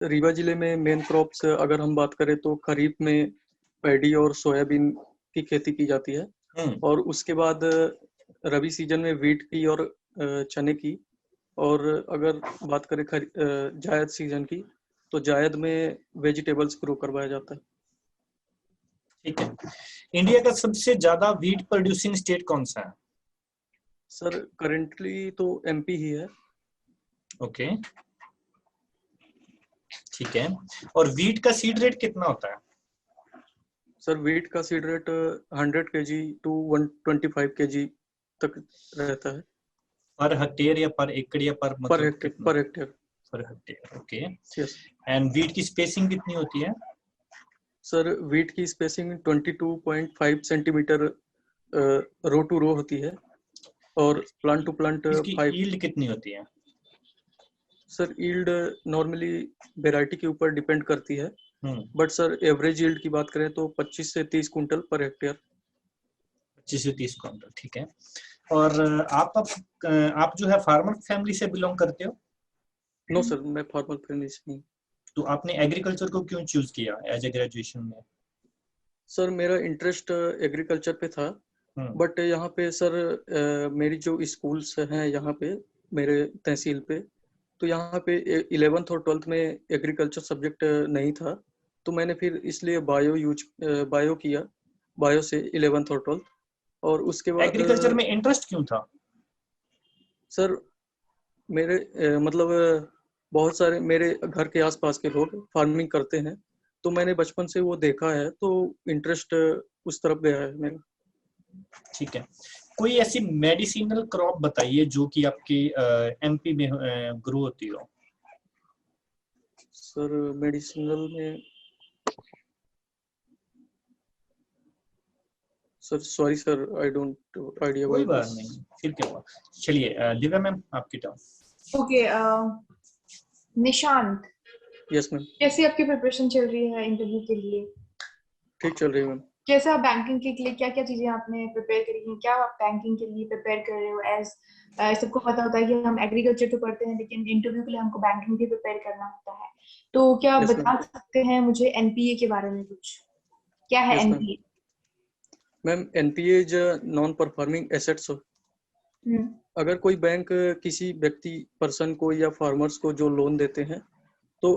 रीवा जिले में main crops अगर हम बात करें तो खरीफ में पैडी और सोयाबीन की खेती की जाती है और उसके बाद रबी सीजन में वीट की और चने की। और अगर बात करें जायद सीजन की तो जायद में वेजिटेबल्स ग्रो करवाया जाता है। ठीक है। इंडिया का सबसे ज्यादा वीट प्रोड्यूसिंग स्टेट कौन सा है? सर करेंटली तो एमपी ही है। ओके, ठीक है। और वीट का सीड रेट कितना होता है? सर वीट का seed rate 100 kg to 125 kg तक रहता है। पर हेक्टेयर या पर एकड़ या पर मतलब per hectare. Per hectare, okay. Yes. And wheat की स्पेसिंग कितनी होती है? सर वीट की स्पेसिंग 22.5 सेंटीमीटर रो टू रो होती है और प्लांट टू प्लांट इसकी 5। यील्ड कितनी होती है? सर यील्ड नॉर्मली वेराइटी के ऊपर डिपेंड करती है, बट सर एवरेज यील्ड की बात करें तो 25 से 30 कुंटल पर हेक्टेयर। 25 से 30 कुंटल, ठीक है। और आप जो है फार्मर फैमिली से बिलोंग करते हो? नो सर, मैं फार्मर फैमिली से नहीं। तो आपने एग्रीकल्चर को क्यों चूज किया एज ए ग्रेजुएशन में? सर मेरा इंटरेस्ट एग्रीकल्चर पे था, बट यहाँ पे सर मेरी जो स्कूल्स हैं यहाँ पे मेरे तहसील पे, तो यहाँ पे 11th और 12th में एग्रीकल्चर सब्जेक्ट नहीं था, तो मैंने फिर इसलिए बायो किया, बायो से 11th और 12th। और उसके बाद एग्रीकल्चर में इंटरेस्ट क्यों था? सर मेरे मतलब बहुत सारे मेरे घर के आसपास के लोग फार्मिंग करते हैं, तो मैंने बचपन से वो देखा है, तो इंटरेस्ट उस तरफ गया है मेरा। ठीक है। कोई ऐसी मेडिसिनल क्रॉप बताइए जो कि आपकी एमपी में ग्रो होती हो। सर मेडिसिनल में sir sorry sir, I don't idea. कोई बात नहीं, फिर क्या हुआ। चलिए दिव्या मैम आपकी turn. Okay, Nishant. Yes ma'am. कैसी आपकी प्रिपरेशन चल रही है इंटरव्यू के लिए? ठीक चल रही है मैम। कैसा बैंकिंग के लिए क्या क्या चीजें आपने प्रिपेयर करी हैं? क्या आप बैंकिंग के लिए प्रिपेयर कर रहे हो? एज सबको पता होता है कि हम एग्रीकल्चर तो पढ़ते हैं, लेकिन इंटरव्यू के लिए हमको बैंकिंग भी प्रिपेयर करना होता है। तो क्या आप बता सकते हैं मुझे एनपीए के बारे में कुछ? क्या है NPA? Ma'am NPA is non performing assets. अगर कोई बैंक किसी व्यक्ति पर्सन को या फार्मर्स को जो लोन देते हैं, तो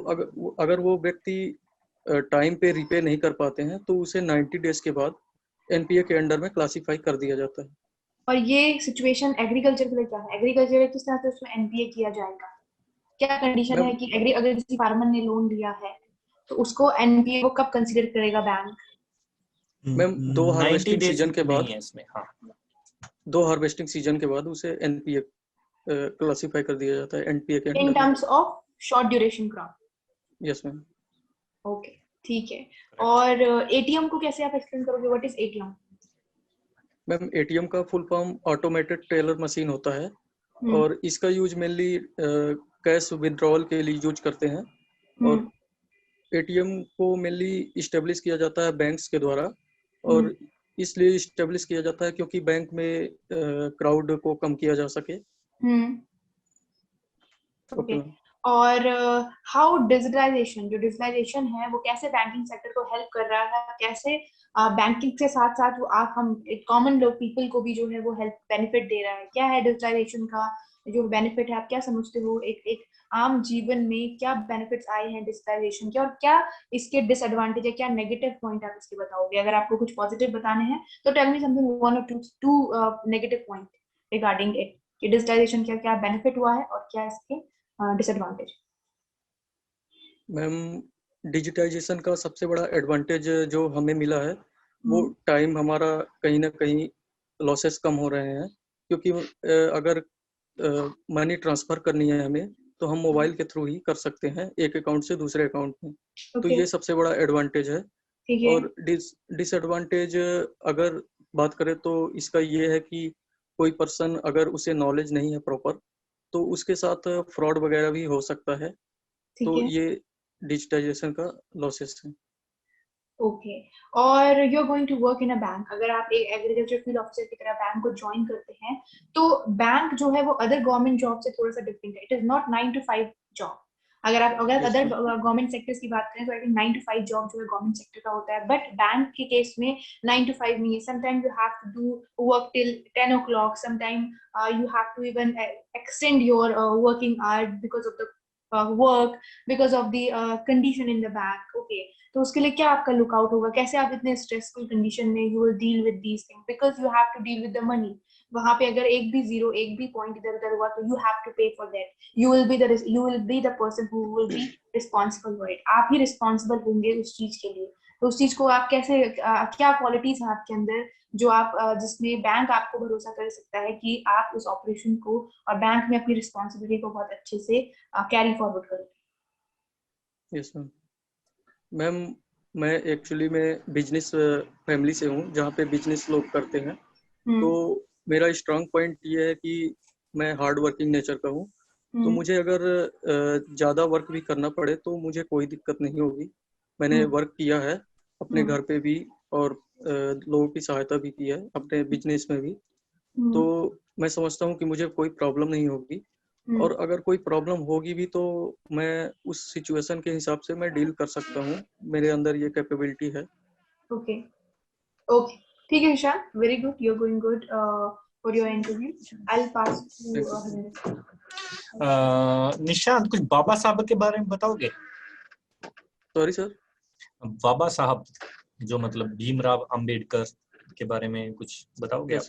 अगर वो व्यक्ति टाइम पे रिपे नहीं कर पाते हैं, तो उसे 90 डेज के बाद एनपीए के अंडर में क्लासिफाई कर दिया जाता है। और ये सिचुएशन एग्रीकल्चर के लिए क्या है? एग्रीकल्चर किस तरह से उसमें एनपीए किया जाएगा? क्या कंडीशन है कि अगर किसी फार्मर ने लोन लिया है तो उसको एनपीए को कब कंसीडर करेगा बैंक? मैम 2 हार्वेस्टिंग सीजन के बाद, इसमें हाँ 2 हार्वेस्टिंग सीजन के बाद उसे एनपीए क्लासिफाई कर दिया जाता है एनपीए के under in terms of short duration crop. Yes ma'am. Okay, ठीक है। और एटीएम को कैसे आप एक्सप्लेन करोगे? What is ATM? Ma'am ATM का full form automated teller machine होता है, और इसका यूज मेनली कैश विड्रॉल के लिए यूज करते हैं। और एटीएम को मेनली इस्टेब्लिश किया जाता है बैंक्स के द्वारा, और इसलिए इस्टेब्लिश किया जाता है क्योंकि बैंक में क्राउड को कम किया जा सके। ओके। और हाउ डिजिटलाइजेशन, जो डिजिटलाइजेशन है वो कैसे बैंकिंग सेक्टर को हेल्प कर रहा है? कैसे बैंकिंग के साथ साथ वो हम एक कॉमन लोग पीपल को भी जो है वो हेल्प बेनिफिट दे रहा है? क्या है डिजिटलाइजेशन का जो बेनिफिट है? आप क्या समझते हो एक आम जीवन में क्या बेनिफिट्स आए हैं डिजिटलाइजेशन के, और क्या इसके डिसएडवांटेज है, क्या नेगेटिव पॉइंट आप इसके बताओगे? अगर आपको कुछ पॉजिटिव बताने हैं तो टेल मी समथिंग, वन और two negative point regarding it, कि डिजिटलाइजेशन क्या क्या बेनिफिट हुआ है और क्या इसके डिसएडवांटेज। मैम डिजिटाइजेशन का सबसे बड़ा एडवांटेज जो हमें मिला है वो टाइम हमारा कहीं ना कहीं लॉसेस कम हो रहे हैं, क्योंकि अगर मनी ट्रांसफर करनी है हमें तो हम मोबाइल के थ्रू ही कर सकते हैं एक अकाउंट से दूसरे अकाउंट में। तो ये सबसे बड़ा एडवांटेज है। और डिसएडवांटेज अगर बात करें तो इसका ये है कि कोई पर्सन अगर उसे नॉलेज नहीं है प्रॉपर, तो उसके साथ फ्रॉड वगैरह भी हो सकता है। तो ये डिजिटाइजेशन का लॉसेस है। ओके। और you are going to work in a bank, अगर आप एक एग्रीकल्चर फील्ड ऑफिसर की तरह बैंक को ज्वाइन करते हैं, तो बैंक जो है वो अदर गवर्नमेंट जॉब से थोड़ा सा डिफरेंट है। It is not 9 to 5 job. अगर Yes, other sir. Government sectors की बात करें तो आई थिंक 9 to 5 जॉब जो है गवर्नमेंट सेक्टर का होता है, बट बैंक के केस में 9 to 5 नहीं है. Sometime you have to do work till 10 o'clock, sometime you have to even extend your working hour because of the work, because of the condition in the bank. Okay, तो उसके लिए क्या आपका lookout होगा, कैसे आप इतने स्ट्रेसफुल कंडीशन में you will deal with these things, because you have to deal with the money. वहां पे अगर एक भी जीरो, एक भी पॉइंट इधर उधर हुआ तो यू हैव टू पे for that. you will be the person who will be responsible for it. आप ही रिस्पॉन्सिबल होंगे उस चीज के लिए. तो उस चीज को आप कैसे क्या क्वालिटीज हैं आपके अंदर जो आप जिसमें बैंक आपको भरोसा कर सकता है कि आप उस ऑपरेशन को और बैंक में अपनी रिस्पॉन्सिबिलिटी को बहुत अच्छे से कैरी फॉरवर्ड करें. Yes ma'am. मैम, मैं एक्चुअली बिजनेस फैमिली से हूँ जहाँ पे बिजनेस लोग करते हैं. तो मेरा स्ट्रांग पॉइंट ये है कि मैं हार्ड वर्किंग नेचर का हूँ. तो मुझे अगर ज़्यादा वर्क भी करना पड़े तो मुझे कोई दिक्कत नहीं होगी. मैंने वर्क किया है अपने घर पे भी और लोगों की सहायता भी की है अपने बिजनेस में भी. तो मैं समझता हूँ कि मुझे कोई प्रॉब्लम नहीं होगी. और अगर कोई प्रॉब्लम होगी भी तो मैं उस सिचुएशन के हिसाब से मैं डील कर सकता हूँ. मेरे अंदर ये कैपेबिलिटी है. ओके ओके, ठीक है Nishant, very good, you are going good for your interview. I will pass to Nishant, कुछ बाबा साहब के बारे में बताओगे? Sorry sir. बाबा साहब जो मतलब भीमराव अंबेडकर के बारे में कुछ बताओगे आप?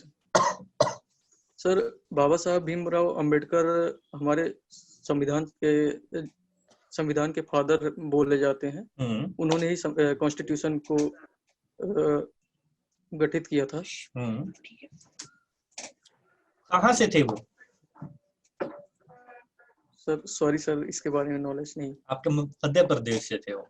सर, बाबा साहब भीमराव अंबेडकर हमारे संविधान के फादर बोले जाते हैं. उन्होंने ही कॉन्स्टिट्यूशन को गठित किया था. कहाँ से थे वो? सर सॉरी सर, इसके बारे में नॉलेज नहीं. आपके मध्य प्रदेश से थे वो?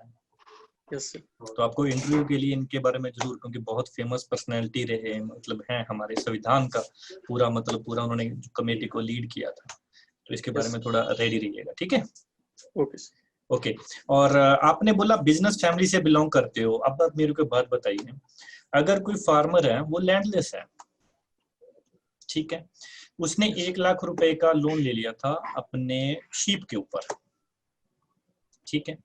Yes sir. तो आपको इंटरव्यू के लिए इनके बारे में जरूर, क्योंकि बहुत फेमस पर्सनैलिटी रहे, मतलब हैं हमारे संविधान का पूरा उन्होंने कमेटी को लीड किया था. तो इसके बारे में थोड़ा रेडी रहिएगा, ठीक है? Okay okay. और आपने बोला बिजनेस फैमिली से बिलोंग करते हो. अब आप मेरे को बात बताइए, अगर कोई फार्मर है, वो लैंडलेस है, ठीक है, उसने 1 लाख रुपए का लोन ले लिया था अपने शीप के ऊपर, ठीक है.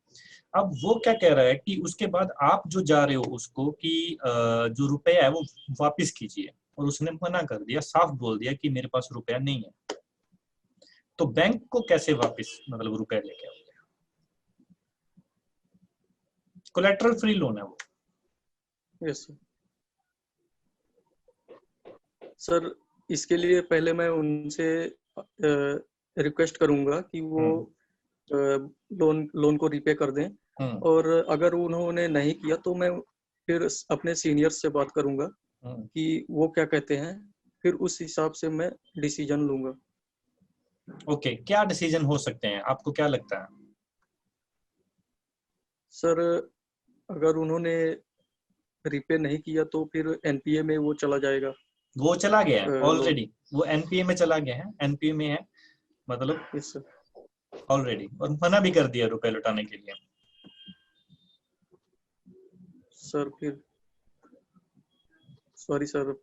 अब वो क्या कह रहा है कि उसके बाद आप जो जा रहे हो उसको कि जो रुपया है वो वापस कीजिए, और उसने मना कर दिया, साफ बोल दिया कि मेरे पास रुपया नहीं है. तो बैंक को कैसे वापस मतलब रुपया लेके आओगे? कोलैटरल फ्री लोन है वो. Yes sir. इसके लिए पहले मैं उनसे रिक्वेस्ट करूंगा कि वो लोन को रिपे कर दें. और अगर उन्होंने नहीं किया तो मैं फिर अपने सीनियर्स से बात करूंगा कि वो क्या कहते हैं, फिर उस हिसाब से मैं डिसीजन लूंगा. ओके, क्या डिसीजन हो सकते हैं, आपको क्या लगता है? सर, अगर उन्होंने रिपे नहीं किया तो फिर एनपीए में वो चला जाएगा. वो चला गया है ऑलरेडी, वो एनपीए में चला गया है, एनपीए में है मतलब ऑलरेडी, और मना भी कर दिया रुपए लौटाने के लिए. सर फिर सॉरी सर.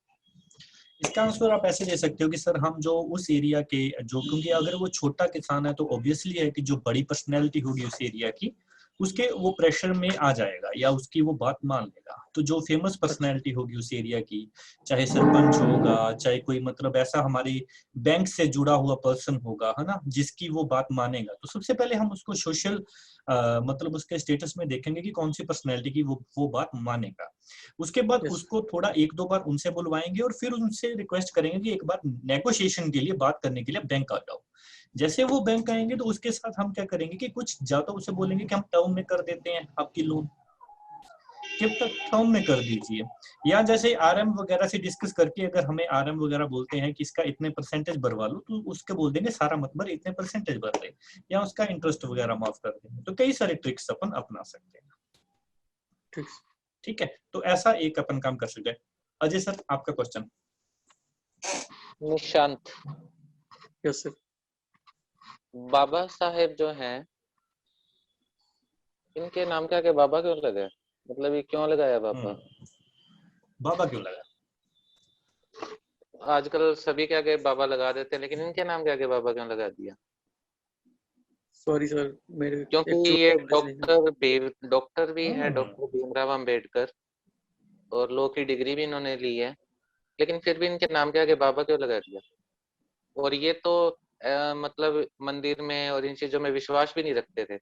इसका आंसर आप ऐसे दे सकते हो कि सर हम जो उस एरिया के जो, क्योंकि अगर वो छोटा किसान है तो ऑब्वियसली है कि जो बड़ी पर्सनैलिटी होगी उस एरिया की, उसके वो प्रेशर में आ जाएगा या उसकी वो बात मान लेगा. तो जो फेमस पर्सनैलिटी होगी उस एरिया की, चाहे सरपंच होगा, चाहे कोई मतलब ऐसा हमारे बैंक से जुड़ा हुआ पर्सन होगा, है ना, जिसकी वो बात मानेगा, तो सबसे पहले हम उसको सोशल मतलब उसके स्टेटस में देखेंगे कि कौन सी पर्सनैलिटी की वो बात मानेगा. उसके बाद उसको थोड़ा 1-2 बार उनसे बुलवाएंगे और फिर उनसे रिक्वेस्ट करेंगे कि एक बार नेगोशिएशन के लिए, बात करने के लिए बैंक आ जाओ. जैसे वो बैंक आएंगे तो उसके साथ हम क्या करेंगे कि कुछ ज्यादा उसे बोलेंगे कि हम टर्म में कर देते हैं आपकी लोन, कब तक टर्म में कर दीजिए, या जैसे आरएम वगैरह से डिस्कस करके अगर हमें आरएम वगैरह बोलते हैं कि इसका इतने परसेंटेज भरवा लो, तो उसके बोल देंगे सारा मत भर, इतने परसेंटेज भर दे, या उसका इंटरेस्ट वगैरह माफ कर देंगे. तो कई सारे ट्रिक्स अपन अपना सकते हैं, ठीक है. तो ऐसा एक अपन काम कर सकते हैं. अजय सर, आपका question. Nishant, yes sir. Baba Saheb जो हैं, इनके नाम क्या, बाबा क्यों लगे, मतलब ये क्यों लगाया बाबा? बाबा क्यों लगा? आजकल सभी क्या बाबा लगा देते हैं, लेकिन इनके नाम क्या बाबा क्यों लगा दिया? सॉरी सर, मेरे क्योंकि एक्चुअल ये नॉलेज नहीं है। डॉक्टर भी है, हाँ। डॉक्टर भीमराव अंबेडकर, और लॉ की डिग्री भी इन्होंने ली है, लेकिन फिर भी इनके नाम के आगे बाबा क्यों लगा दिया? और ये तो मतलब मंदिर में और इन चीजों में विश्वास भी नहीं रखते थे।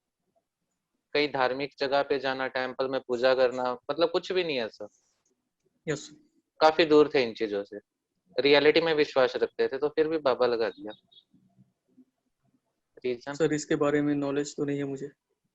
कई धार्मिक जगह पे जाना, टेम्पल में पूजा करना, मतलब कुछ भी नहीं है ऐसा। यस काफी दूर थे इन चीजों से, रियलिटी में विश्वास रखते थे, तो फिर भी बाबा लगा दिया। रीजन सर, इसके बारे में नॉलेज तो नहीं है मुझे।